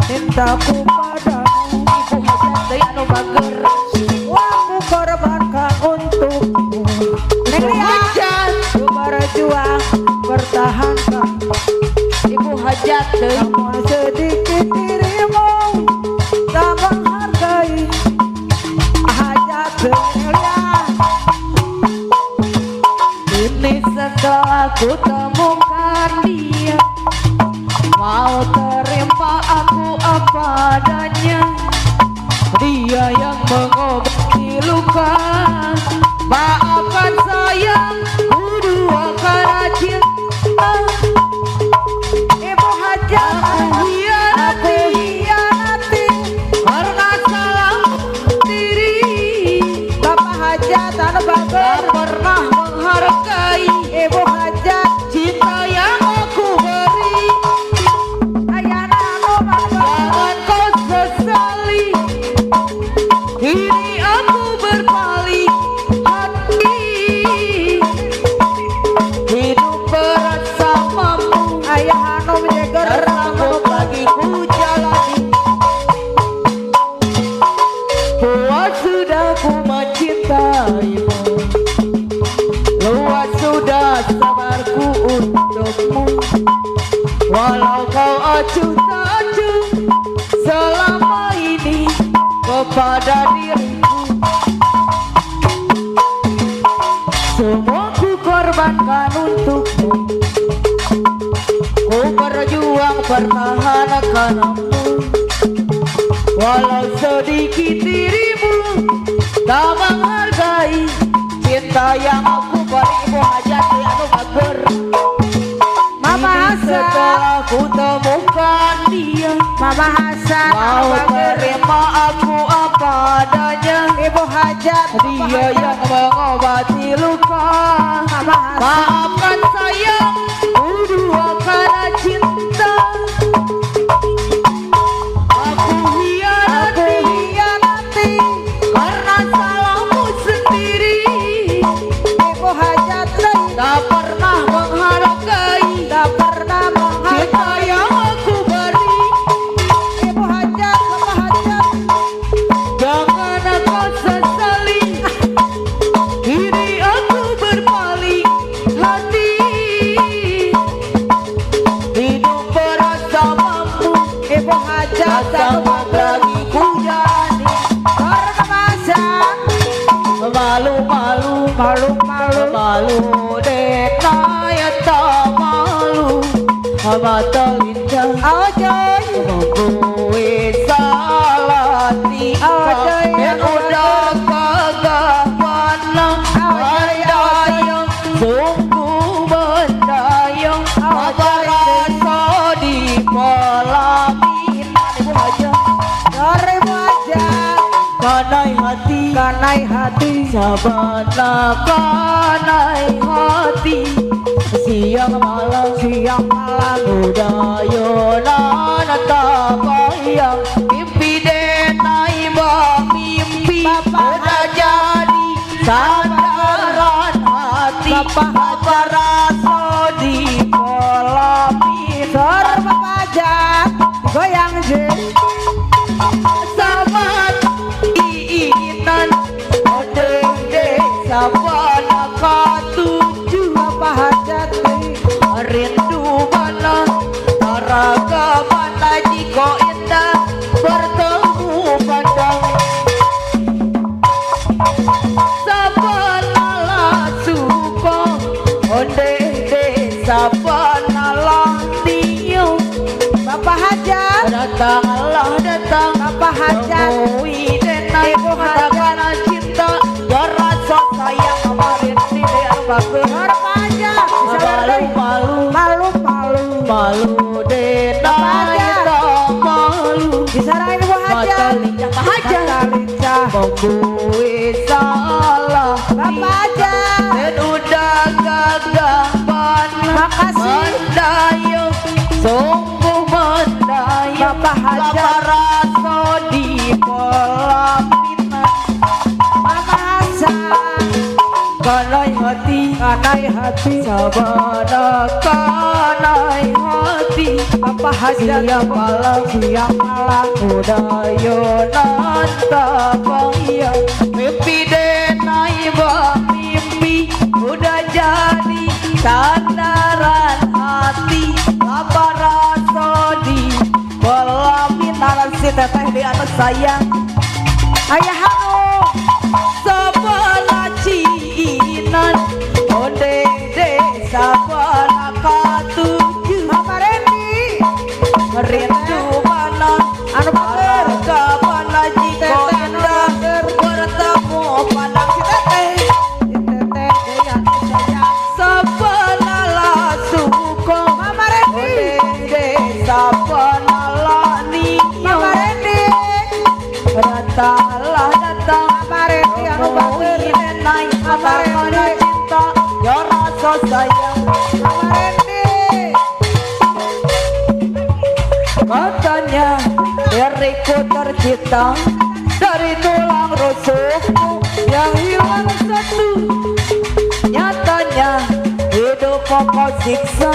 Cintaku padamu ibu hajat anu bager, aku korbankan untukmu. Ibu hajat berjuang pertahankan ibu hajat namun sedikit dirimu tak menghargai hajat belia. Ini setelah ku temukan dia, mau terima aku apa adanya. Dia yang mengobati luka, maafkan sayang, ku duakan cinta. Ibu hajat acuh-acuh selama ini kepada diriku. Semua ku korbankan untukmu, ku berjuang pertahankanmu. Walau sedikit dirimu tak menghargai cinta yang aku berimu hajat anu bager. Mama Hasan, setelah ku temukan dia, Mama Hasan, mau terima aku apa adanya. Ibu Hajat, Dia yang mengobati luka. Mama Hasan, Maafkan saya, berdua karena cinta. Aku hianati karena salahmu sendiri. Ibu Hajat, Tak pernah menghargai, tak pernah cinta menghargai. yang aku beri. Ibu Hajat, Mama Hajat, Jangan kau sesali, kini aku berpaling hati. Hidup bersamamu, Ibu Hajat, sama lagi ku jadi. Mama Hasan, Malu-malu, malu-malu, malu deh kaya tak malu. Mata lincah oh coy, mengakui salah tingkah yang udah kagak pandang. Mendayung, sungguh mendayung, apa rasa di pelaminan. Ibu aja Ibu Hajat, kanai hati, kanai hati, sabana kanai hati. Siang malam budayonan tabayang, mimpi denai mimpi udah jadi sandaran hati. Apa rasa di kolam Sor Mama Hajat, goyang je, sahabat iinan odeng sabana katuju. Mama Hajat, Rindu mana, raga mana jika indah bertemu pandang. Sabanalah suka onde sabanalah tiup. Mama Hajat, Datanglah datang, Mama Hajat, temui denai katakan cinta, rasa sayang kemarin tidak bagus. Sor Mama Hajat, Malu-malu, malu-malu, malu denai tak malu. disarain Ibu Mata Hajat, lincah Haja mata lincah, mengakui salah Mama Hajat, dan udah gagah panas. Makasih. Mendayung, sungguh mendayung, Mama Hajat. apa rasa di pelaminan. Mama Hasan, Kanai hati, kanai hati, sabana kanai hati. Mama Hajat, Siang malam, siang malam, budayonan tabayang, mimpi denai mimpi udah jadi sandaran hati. Apa rasa di pelaminan. Si teteh di atas sayang, ayah Hanu, sebelah ciinan onde sabana katuju. Mama Rendi, Rindu mana, anu bager, harga mana jika indah bertemu pandang. Si teteh teteh goyang sayang, sabanalah suka, Mama Rendi, onde sabanalah Mama niyo. Rendi, Datanglah datang, Mama Rendi, anu bager, naik mana cinta, ya rasa sayang. Mama Rendi, Katanya diriku tercipta dari tulang rusukku yang hilang satu. Nyatanya hidup kau siksa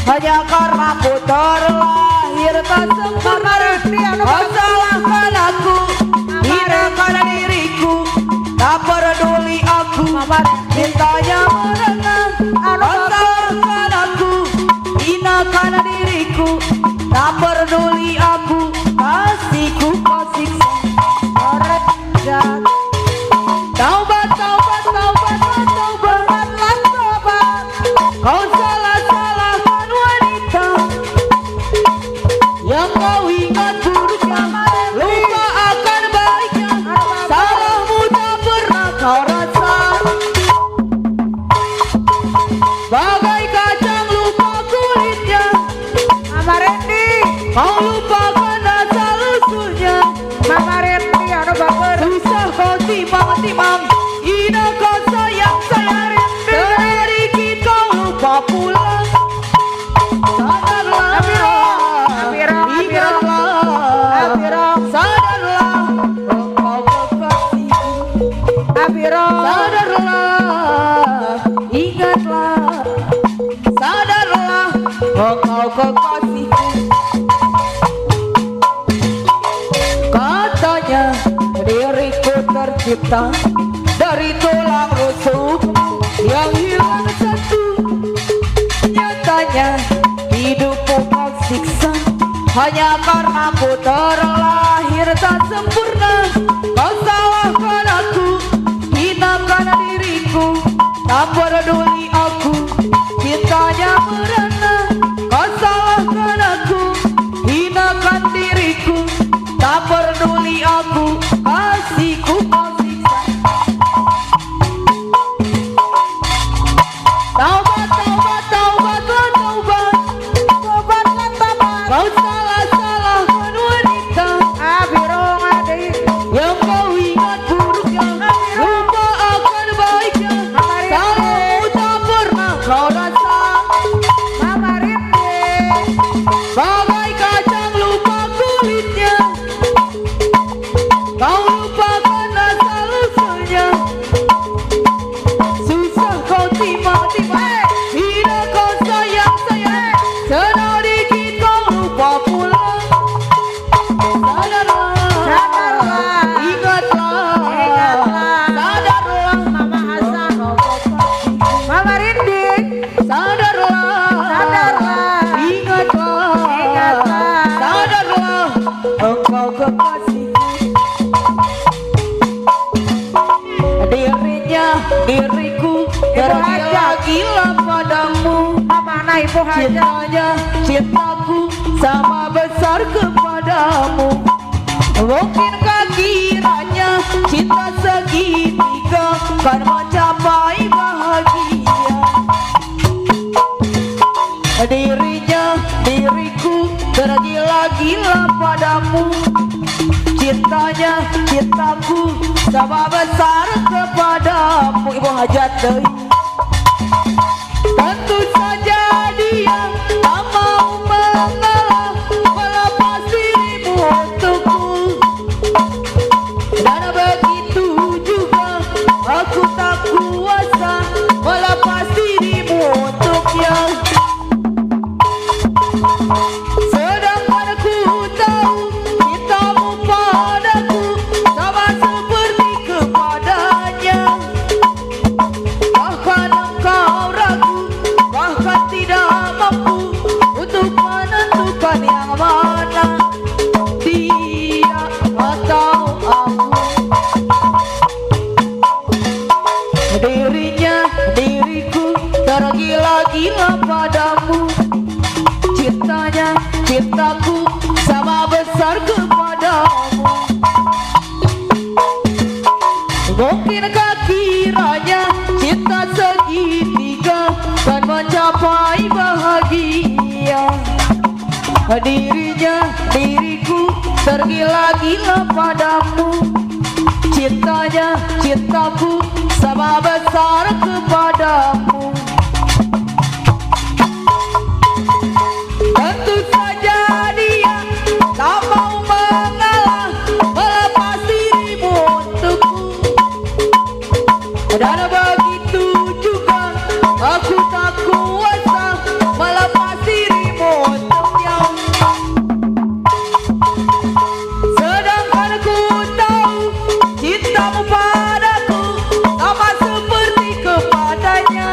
hanya karena ku terlahir tak sempurna. Kau salahkan aku, hinakan diriku, tak peduli aku, cintanya merenang. Kau salahkan aku, hinakan diriku, tak peduli aku, kasihku kau siksa. Merendah Taubat, taubat, taubat, taubat, Taubatlah taubat kau salah-salahkan wanita yang kau ingat buruknya, lupa akan baiknya. Salahmu tak pernah kau rasa, bagai kacang lupa kulitnya. Mama Rendi Kau lupakan asal usulnya, Mama Rendi anu baper susah kau timang-timang, ina kau sayang-sayang, sedikit kau lupa pulang. Sadarlah, ingatlah, sadarlah, engkau kekasihku. Abiro Sadarlah, ingatlah, sadarlah, engkau kekasihku. Katanya diriku tercipta dari tulang rusuk yang hilang satu. Nyatanya hidupku kau siksa hanya karena ku terlahir tak sempurna. Kau salahkan aku, hinakan diriku, tak peduli aku, cintanya merana. Kau salahkan aku, hinakan diriku, tak peduli aku, kasihku kau siksa. Taubat, taubat, taubat, taubat, Taubatlah taubat kau salah-salahkan wanita Abiro ngadi yang kau ingat buruknya, lupa akan baiknya. Salahmu tak pernah kau rasa, Mama Rendi bagai kacang lupa kulitnya. Kau lupakan asal usulnya, susah kau timang-timang, tidak kau sayang-sayang, sedikit kau lupa pulang. Sadarlah, ingatlah, sadarlah, Mama Hasan Mama Rendi sadarlah, ingatlah, sadarlah, engkau kekasihku. Diriku tergila-gila padamu, Mama Ibu Haja cintanya cintaku sama besar kepadamu. Mungkinkah kiranya cinta segitiga kan mencapai bahagia? Diriku tergila-gila padamu, cintanya cintaku sama besar kepadamu. Ibu hajat deui. Tentu saja dia tak mau mengalah, melepas dirimu untukku. Dan begitu juga aku tak kuasa melepas dirimu untuknya. Sedangkan ku tahu cintamu padaku sama seperti kepadanya. Bahkan engkau ragu, bahkan tidak mampu untuk menentukan yang mana, dia atau aku. Diriku tergila-gila padamu, cintanya cintaku sama besar kepadamu. Mungkinkah kiranya cinta segitiga kan mencapai bahagia? Diriku tergila-gila padamu, cintanya cintaku sama besar kepadamu. Tentu saja dia tak mau mengalah, melepas dirimu untukku. Dan begitu juga aku tak kuasa melepas dirimu untuknya. Sedangkan ku tahu cintamu padaku sama seperti kepadanya.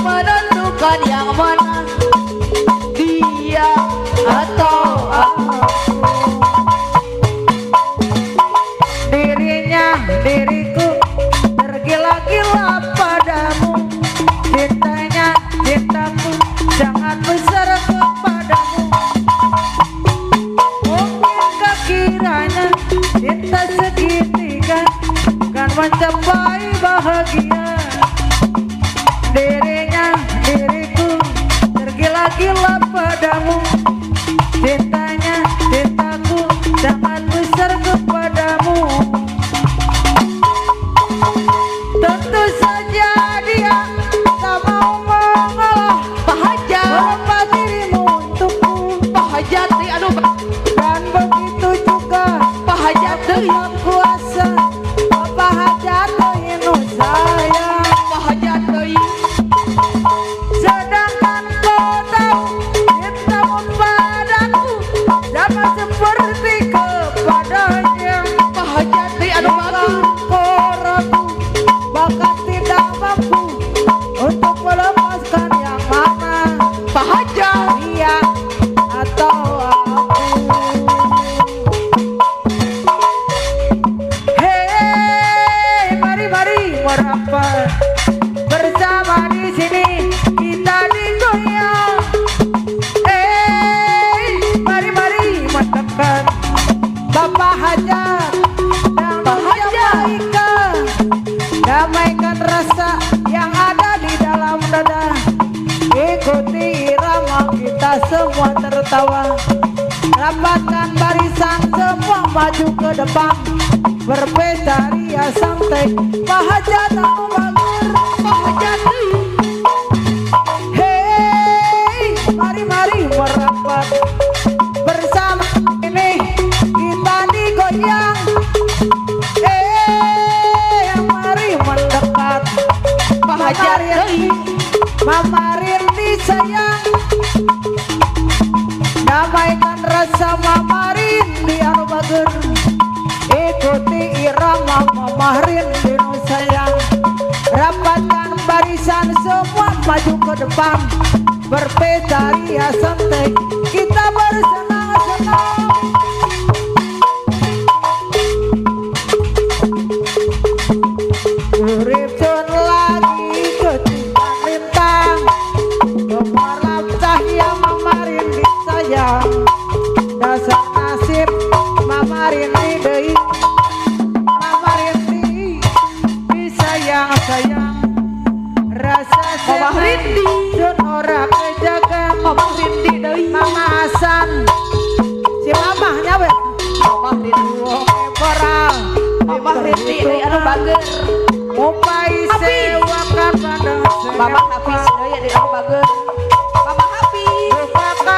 menentukan yang mana, dia atau aku. Diriku tergila-gila padamu. Cintanya, cintaku sangat besar kepadamu. Mungkinkah kiranya cinta segitiga kan mencapai bahagia. Diriku tergila-gila padamu. Cintanya, cintaku sangat besar kepadamu. Tentu saja dia tak mau mengalah, Bahagia, melepas dirimu untukku. bahagia teh aduh, Dan begitu juga bahagia teh, tak kuasa bahagia nu sayang. bahagia teh. Sedangkan kau tahu cintamu padaku sama seperti kepadanya. Bahagia teh aduh bagus. Kau ragu bahkan tidak mampu untuk melepaskan yang mana, Bahagia, dia atau aku. Hei, mari merapat bersama di sini kita digoyang. Hei, mari mendekat Bapak Hajat dan Bahagia. Jamaica. Damaikan rasa yang ada di dalam dada. Ikuti irama kita semua tertawa. Rapatkan barisan semua maju ke depan. Berpesta ria santai bahagia tak bagur. bahagia teh. Hei, mari merapat bersama ini kita digoyang. Mari mendekat Bahagia teh. Mama Rindy sayang. Damaikan rasa Mama Rindy anu bager. Ikuti irama Mama Rindy nu sayang. Rapatkan barisan semua maju ke depan. Berpesta ria santai kita bersenang-senang. Urip sun lagi ketiban lintang. Gemerlap cahaya Mama Rindy sayang. Dasar nasib Mama Rindy deui. Mama Rindy disayang-sayang. Rasa Mama Rindy. sun ora kejaga. Mama Rindy deui. Mama Hasan si mamahnya we. Mama Rindy. Koral Mama Rindy deui anu bager. Upai sewakan bandeng Mama Hafiz deui anu bager. Mama Hafiz. Mama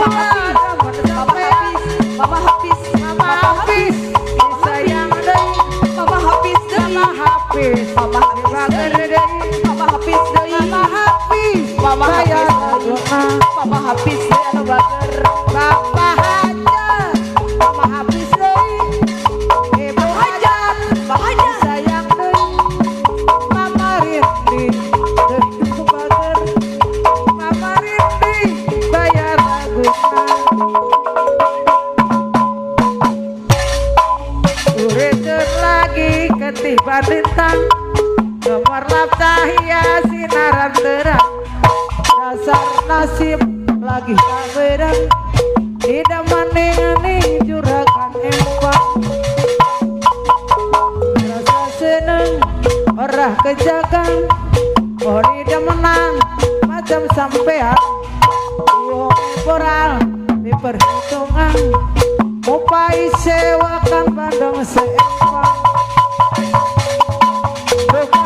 Hafiz. Mama Hafiz. Mama Hafiz. Mama Hafiz disayang deui. Mama Hafiz deui. Mama Hafiz Mama Hafiz deui. Mama Hafiz deui. Mama Hafiz Mama bayar Hafiz. laguna. Mama Hafiz deui anu bager. Bapak Hajat Mama Hafiz deui. Ibu Hajat Bahagia. sayang deui. Mama Rindy deui bager. Mama Rindy bayar laguna. Ureun lagi ketiban lintang. Gemerlap cahaya sinaran terang. Dasar nasib lagi kaberang. Tidak maning-aning juragan empang. Rasa seneng orah kejagan. Oh tidak menang macam sampean. Uang moral di perhitungan. Upai sewakan bandeng seempang. Buka